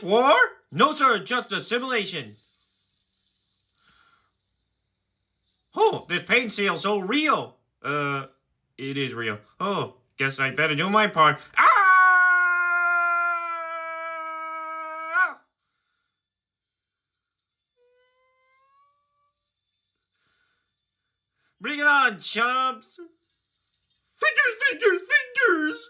war? No, sir, just a simulation. Oh, this paint sale's so real. It is real. Oh, guess I better do my part. Ah! Bring it on, chumps. Fingers, fingers, fingers.